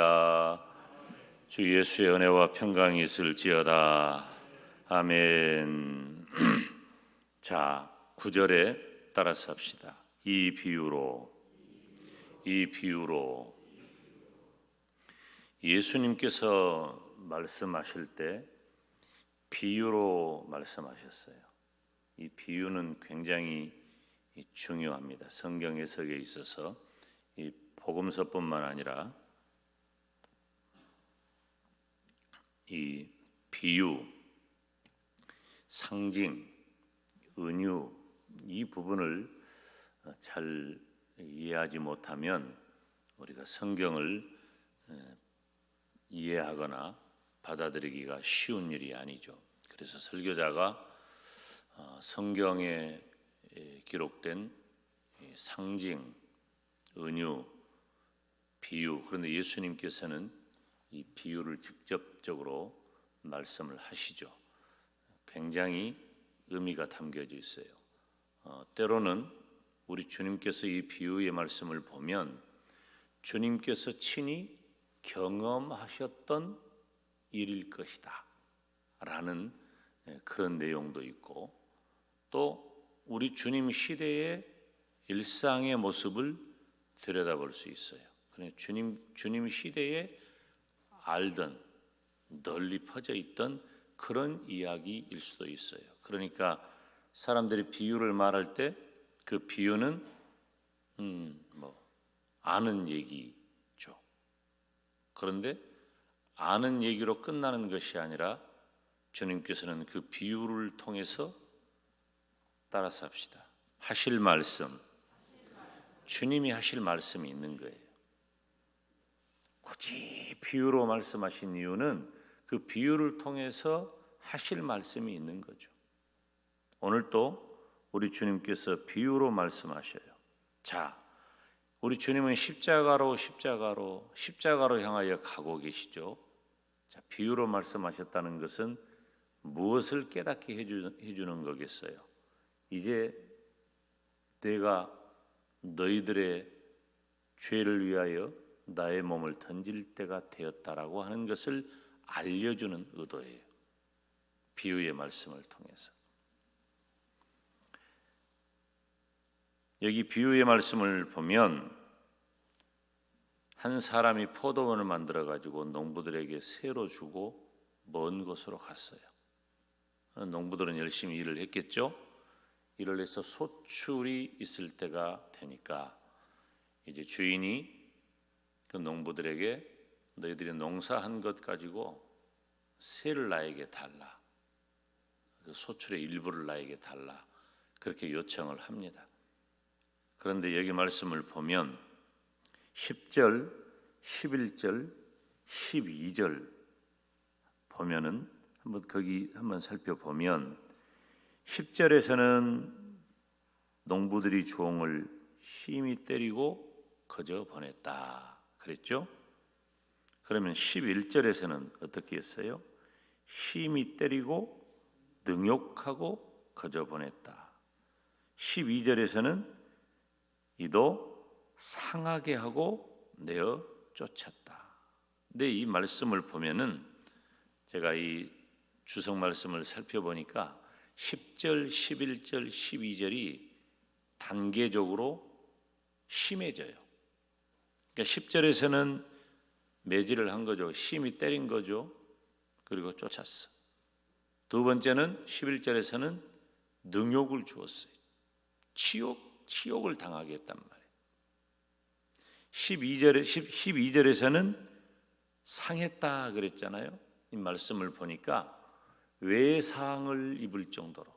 할렐루야. 주 예수의 은혜와 평강이 있을지어다. 아멘. 자, 9절에 따라서 합시다. 이 비유로 예수님께서 말씀하실 때 비유로 말씀하셨어요. 이 비유는 굉장히 중요합니다. 성경 해석에 있어서 이 복음서뿐만 아니라 이 비유, 상징, 은유 이 부분을 잘 이해하지 못하면 우리가 성경을 이해하거나 받아들이기가 쉬운 일이 아니죠. 그래서 설교자가 성경에 기록된 상징, 은유, 비유, 그런데 예수님께서는 이 비유를 직접적으로 말씀을 하시죠. 굉장히 의미가 담겨져 있어요. 때로는 우리 주님께서 이 비유의 말씀을 보면 주님께서 친히 경험하셨던 일일 것이다 라는 그런 내용도 있고, 또 우리 주님 시대의 일상의 모습을 들여다볼 수 있어요. 주님 시대에 알던 널리 퍼져 있던 그런 이야기일 수도 있어요. 그러니까 사람들이 비유를 말할 때 그 비유는 아는 얘기죠. 그런데 아는 얘기로 끝나는 것이 아니라 주님께서는 그 비유를 통해서 따라서 합시다. 하실 말씀, 주님이 하실 말씀이 있는 거예요. 굳이 비유로 말씀하신 이유는 그 비유를 통해서 하실 말씀이 있는 거죠. 오늘 또 우리 주님께서 비유로 말씀하셔요. 자, 우리 주님은 십자가로 향하여 가고 계시죠. 자, 비유로 말씀하셨다는 것은 무엇을 깨닫게 해주는 거겠어요? 이제 내가 너희들의 죄를 위하여 나의 몸을 던질 때가 되었다라고 하는 것을 알려주는 의도예요. 비유의 말씀을 통해서. 여기 비유의 말씀을 보면 한 사람이 포도원을 만들어 가지고 농부들에게 새로 주고 먼 곳으로 갔어요. 농부들은 열심히 일을 했겠죠. 일을 해서 소출이 있을 때가 되니까 이제 주인이 그 농부들에게 너희들이 농사한 것 가지고 새를 나에게 달라. 그 소출의 일부를 나에게 달라. 그렇게 요청을 합니다. 그런데 여기 말씀을 보면 10절, 11절, 12절 보면은 한번 살펴보면 10절에서는 농부들이 종을 심히 때리고 거저 보냈다 그랬죠? 그러면 11절에서는 어떻게 했어요? 심히 때리고 능욕하고 거저 보냈다. 12절에서는 이도 상하게 하고 내어 쫓았다. 근데 이 말씀을 보면은 제가 이 주석 말씀을 살펴보니까 10절, 11절, 12절이 단계적으로 심해져요. 그러니까 10절에서는 매질을 한 거죠. 심히 때린 거죠. 그리고 쫓았어. 두 번째는 11절에서는 능욕을 주었어요. 치욕을 당하게 했단 말이에요. 12절에서는 상했다 그랬잖아요. 이 말씀을 보니까 외상을 입을 정도로,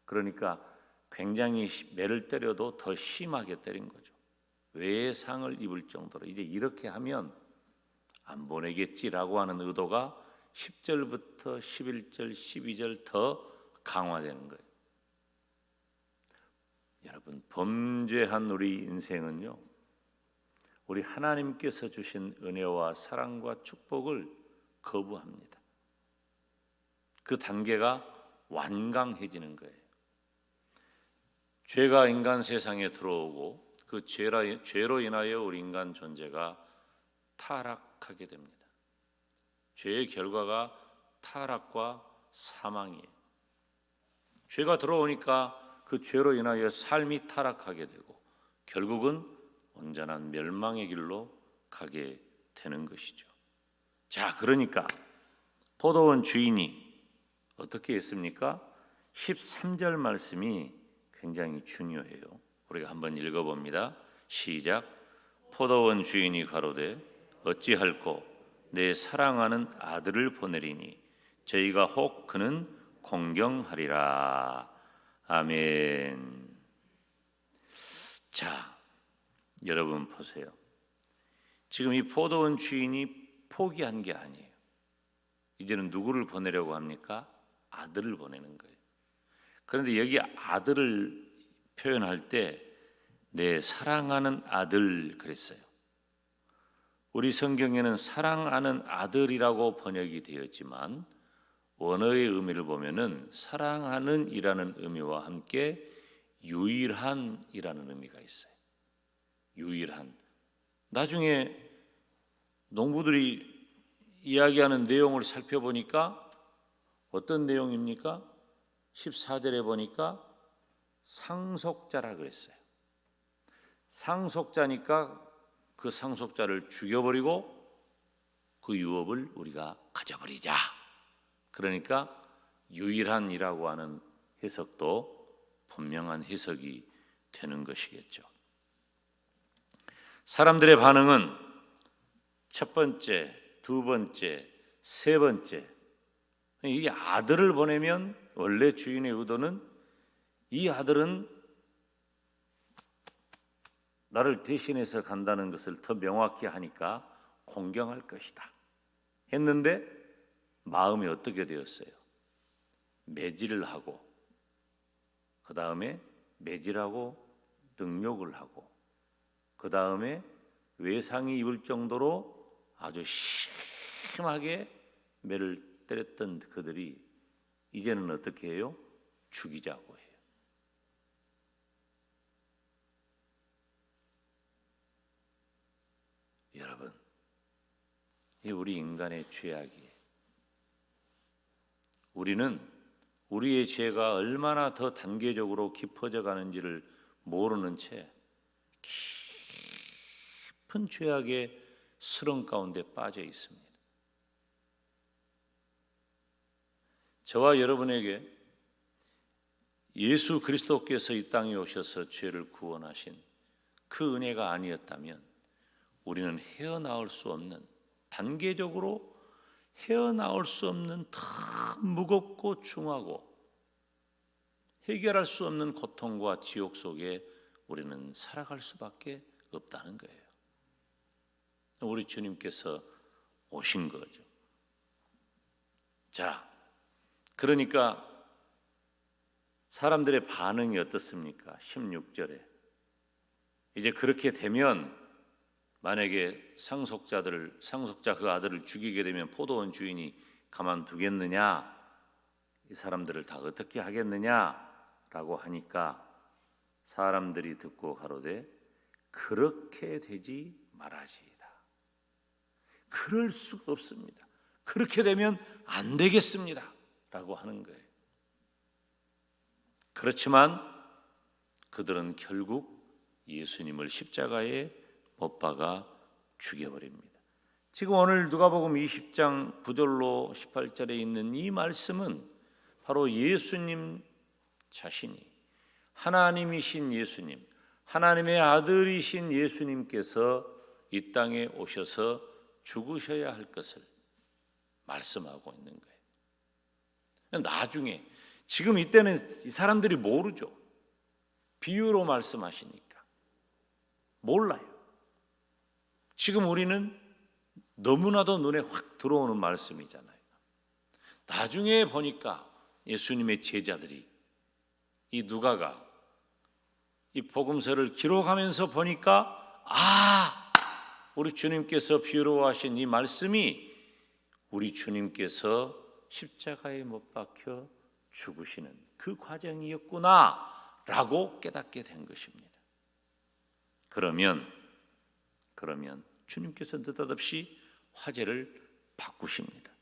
그러니까 굉장히 매를 때려도 더 심하게 때린 거죠. 외상을 입을 정도로 이제 이렇게 하면 안 보내겠지라고 하는 의도가 10절부터 11절, 12절 더 강화되는 거예요. 여러분, 범죄한 우리 인생은요, 우리 하나님께서 주신 은혜와 사랑과 축복을 거부합니다. 그 단계가 완강해지는 거예요. 죄가 인간 세상에 들어오고 그 죄로 인하여 우리 인간 존재가 타락하게 됩니다. 죄의 결과가 타락과 사망이에요. 죄가 들어오니까 그 죄로 인하여 삶이 타락하게 되고 결국은 온전한 멸망의 길로 가게 되는 것이죠. 자, 그러니까 포도원 주인이 어떻게 했습니까? 13절 말씀이 굉장히 중요해요. 우리가 한번 읽어봅니다. 시작. 포도원 주인이 가로되 어찌할꼬 내 사랑하는 아들을 보내리니 저희가 혹 그는 공경하리라. 아멘. 자, 여러분 보세요. 지금 이 포도원 주인이 포기한 게 아니에요. 이제는 누구를 보내려고 합니까? 아들을 보내는 거예요. 그런데 여기 아들을 표현할 때 내 사랑하는 아들 그랬어요. 우리 성경에는 사랑하는 아들이라고 번역이 되었지만 원어의 의미를 보면은 사랑하는 이라는 의미와 함께 유일한 이라는 의미가 있어요. 유일한. 나중에 농부들이 이야기하는 내용을 살펴보니까 어떤 내용입니까? 14절에 보니까 상속자라 그랬어요. 상속자니까 그 상속자를 죽여버리고 그 유업을 우리가 가져버리자. 그러니까 유일한이라고 하는 해석도 분명한 해석이 되는 것이겠죠. 사람들의 반응은 첫 번째, 두 번째, 세 번째, 이 아들을 보내면 원래 주인의 의도는 이 아들은 나를 대신해서 간다는 것을 더 명확히 하니까 공경할 것이다 했는데 마음이 어떻게 되었어요? 매질을 하고 그 다음에 매질하고 능욕을 하고 그 다음에 외상이 입을 정도로 아주 심하게 매를 때렸던 그들이 이제는 어떻게 해요? 죽이자고 해요. 여러분, 이 우리 인간의 죄악이에요. 우리는 우리의 죄가 얼마나 더 단계적으로 깊어져 가는지를 모르는 채 깊은 죄악의 수렁 가운데 빠져 있습니다. 저와 여러분에게 예수 그리스도께서 이 땅에 오셔서 죄를 구원하신 그 은혜가 아니었다면 우리는 헤어나올 수 없는, 단계적으로 헤어나올 수 없는 더 무겁고 중하고 해결할 수 없는 고통과 지옥 속에 우리는 살아갈 수밖에 없다는 거예요. 우리 주님께서 오신 거죠. 자, 그러니까 사람들의 반응이 어떻습니까? 16절에 이제 그렇게 되면 만약에 상속자 그 아들을 죽이게 되면 포도원 주인이 가만두겠느냐? 이 사람들을 다 어떻게 하겠느냐라고 하니까 사람들이 듣고 가로되 그렇게 되지 말아지이다. 그럴 수가 없습니다. 그렇게 되면 안 되겠습니다. 라고 하는 거예요. 그렇지만 그들은 결국 예수님을 십자가에 못 박아 죽여버립니다. 지금 오늘 누가복음 20장 9절로 18절에 있는 이 말씀은 바로 예수님 자신이 하나님이신 예수님, 하나님의 아들이신 예수님께서 이 땅에 오셔서 죽으셔야 할 것을 말씀하고 있는 거예요. 나중에 지금 이때는 이 사람들이 모르죠. 비유로 말씀하시니까 몰라요. 지금 우리는 너무나도 눈에 확 들어오는 말씀이잖아요. 나중에 보니까 예수님의 제자들이 이 누가가 이 복음서를 기록하면서 보니까 우리 주님께서 비유로 하신 이 말씀이 우리 주님께서 십자가에 못 박혀 죽으시는 그 과정이었구나 라고 깨닫게 된 것입니다. 그러면 주님께서 느닷없이 화제를 바꾸십니다.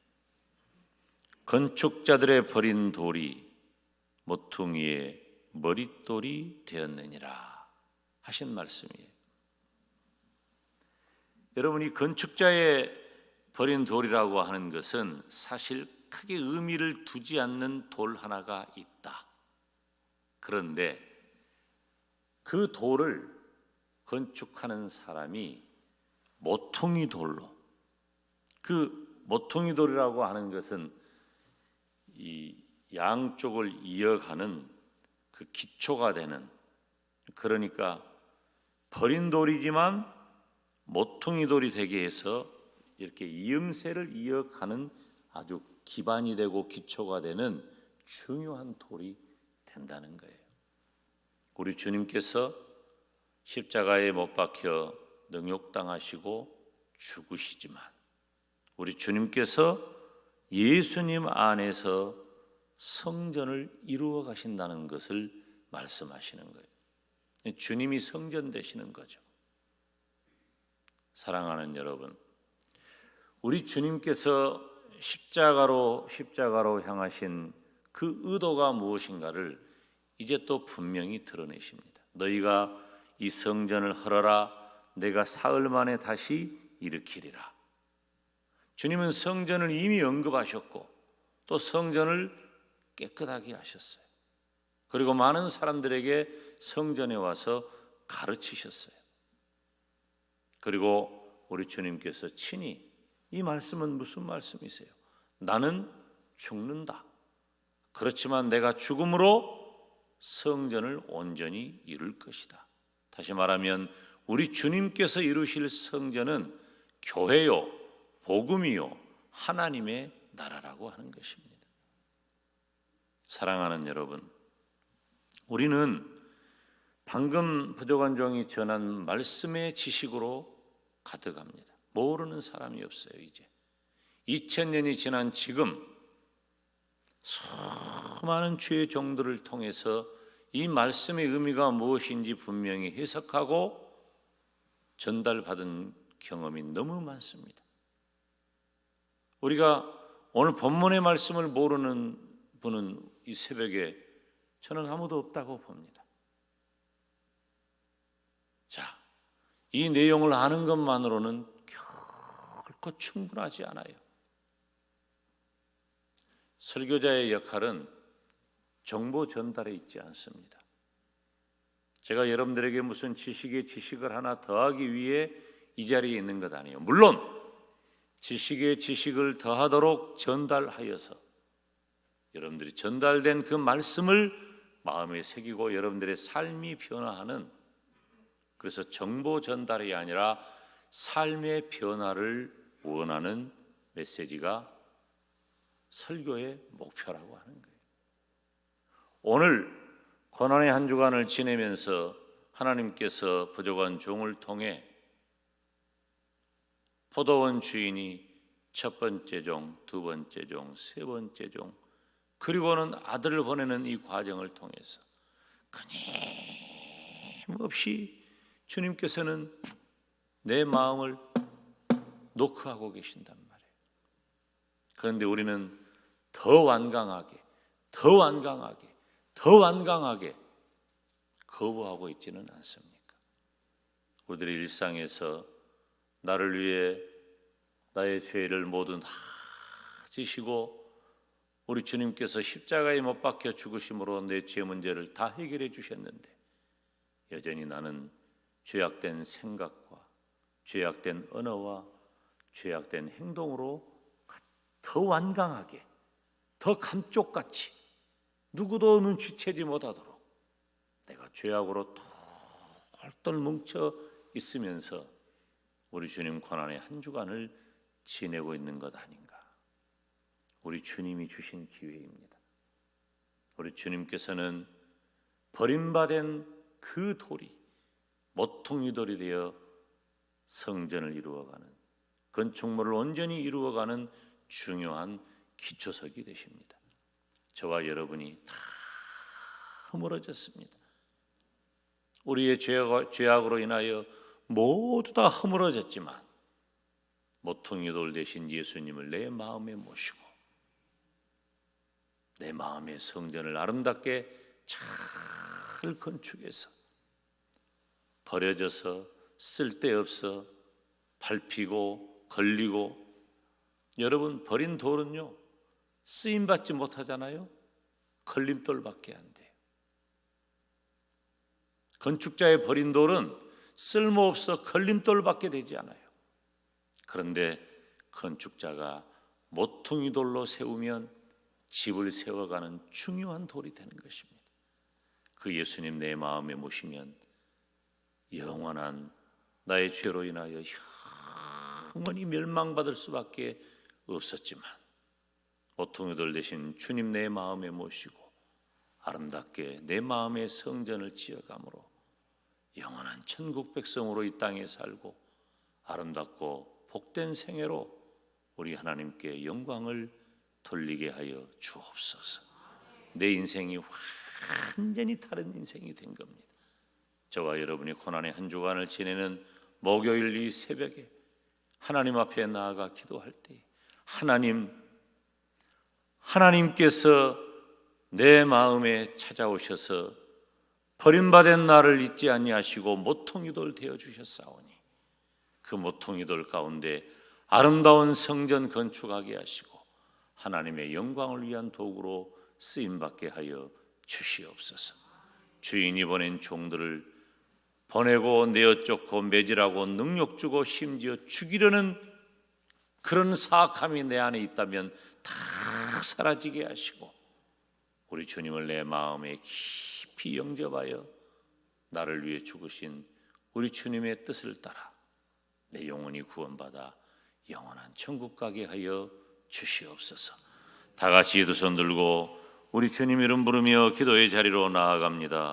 건축자들의 버린 돌이 모퉁이의 머릿돌이 되었느니라 하신 말씀이에요. 여러분, 이 건축자의 버린 돌이라고 하는 것은 사실 크게 의미를 두지 않는 돌 하나가 있다. 그런데 그 돌을 건축하는 사람이 모퉁이 돌로, 그 모퉁이 돌이라고 하는 것은 이 양쪽을 이어가는 그 기초가 되는, 그러니까 버린 돌이지만 모퉁이 돌이 되게 해서 이렇게 이음새를 이어가는 아주 기반이 되고 기초가 되는 중요한 돌이 된다는 거예요. 우리 주님께서 십자가에 못 박혀 능욕당하시고 죽으시지만 우리 주님께서 예수님 안에서 성전을 이루어 가신다는 것을 말씀하시는 거예요. 주님이 성전 되시는 거죠. 사랑하는 여러분, 우리 주님께서 십자가로 향하신 그 의도가 무엇인가를 이제 또 분명히 드러내십니다. 너희가 이 성전을 헐어라, 내가 사흘 만에 다시 일으키리라. 주님은 성전을 이미 언급하셨고 또 성전을 깨끗하게 하셨어요. 그리고 많은 사람들에게 성전에 와서 가르치셨어요. 그리고 우리 주님께서 친히 이 말씀은 무슨 말씀이세요? 나는 죽는다. 그렇지만 내가 죽음으로 성전을 온전히 이룰 것이다. 다시 말하면 우리 주님께서 이루실 성전은 교회요, 복음이요, 하나님의 나라라고 하는 것입니다. 사랑하는 여러분, 우리는 방금 부족한 종이 전한 말씀의 지식으로 가득합니다. 모르는 사람이 없어요. 이제 2000년이 지난 지금 수많은 주의 종들을 통해서 이 말씀의 의미가 무엇인지 분명히 해석하고 전달받은 경험이 너무 많습니다. 우리가 오늘 본문의 말씀을 모르는 분은 이 새벽에 저는 아무도 없다고 봅니다. 자, 이 내용을 아는 것만으로는 결코 충분하지 않아요. 설교자의 역할은 정보 전달에 있지 않습니다. 제가 여러분들에게 무슨 지식에 지식을 하나 더하기 위해 이 자리에 있는 것 아니에요. 물론 지식에 지식을 더하도록 전달하여서 여러분들이 전달된 그 말씀을 마음에 새기고 여러분들의 삶이 변화하는, 그래서 정보 전달이 아니라 삶의 변화를 원하는 메시지가 설교의 목표라고 하는 거예요. 오늘 고난의 한 주간을 지내면서 하나님께서 부족한 종을 통해 포도원 주인이 첫 번째 종, 두 번째 종, 세 번째 종, 그리고는 아들을 보내는 이 과정을 통해서 끊임없이 주님께서는 내 마음을 노크하고 계신단 말이에요. 그런데 우리는 더 완강하게 거부하고 있지는 않습니까? 우리들의 일상에서 나를 위해 나의 죄를 모두 다 지시고 우리 주님께서 십자가에 못 박혀 죽으심으로 내 죄 문제를 다 해결해 주셨는데 여전히 나는 죄악된 생각과 죄악된 언어와 죄악된 행동으로 더 완강하게, 더 감쪽같이 누구도 눈치채지 못하도록 내가 죄악으로 똘똘 뭉쳐 있으면서 우리 주님 고난의 한 주간을 지내고 있는 것 아닌가. 우리 주님이 주신 기회입니다. 우리 주님께서는 버림받은 그 돌이 모퉁이 돌이 되어 성전을 이루어가는, 건축물을 온전히 이루어가는 중요한 기초석이 되십니다. 저와 여러분이 다 허물어졌습니다. 우리의 죄악으로 인하여 모두 다 허물어졌지만 모퉁이 돌 대신 예수님을 내 마음에 모시고 내 마음의 성전을 아름답게 잘 건축해서 버려져서 쓸데없어 밟히고 걸리고, 여러분 버린 돌은요 쓰임받지 못하잖아요. 걸림돌밖에 안 돼요. 건축자의 버린 돌은 쓸모없어 걸림돌밖에 되지 않아요. 그런데 건축자가 모퉁이 돌로 세우면 집을 세워가는 중요한 돌이 되는 것입니다. 그 예수님 내 마음에 모시면 영원한 나의 죄로 인하여 영원히 멸망받을 수밖에 없었지만 모퉁이 돌 대신 주님 내 마음에 모시고 아름답게 내 마음의 성전을 지어가므로 영원한 천국 백성으로 이 땅에 살고 아름답고 복된 생애로 우리 하나님께 영광을 돌리게 하여 주옵소서. 내 인생이 완전히 다른 인생이 된 겁니다. 저와 여러분이 고난의 한 주간을 지내는 목요일 이 새벽에 하나님 앞에 나아가 기도할 때 하나님께서 내 마음에 찾아오셔서 버림받은 나를 잊지 아니하시고 모퉁이돌 되어 주셨사오니 그 모퉁이돌 가운데 아름다운 성전 건축하게 하시고 하나님의 영광을 위한 도구로 쓰임받게 하여 주시옵소서. 주인이 보낸 종들을 보내고 내어쫓고 매질하고 능력 주고 심지어 죽이려는 그런 사악함이 내 안에 있다면 다 사라지게 하시고 우리 주님을 내 마음에 깊이 영접하여 나를 위해 죽으신 우리 주님의 뜻을 따라 내 영혼이 구원받아 영원한 천국 가게 하여 주시옵소서. 다 같이 두 손 들고 우리 주님 이름 부르며 기도의 자리로 나아갑니다.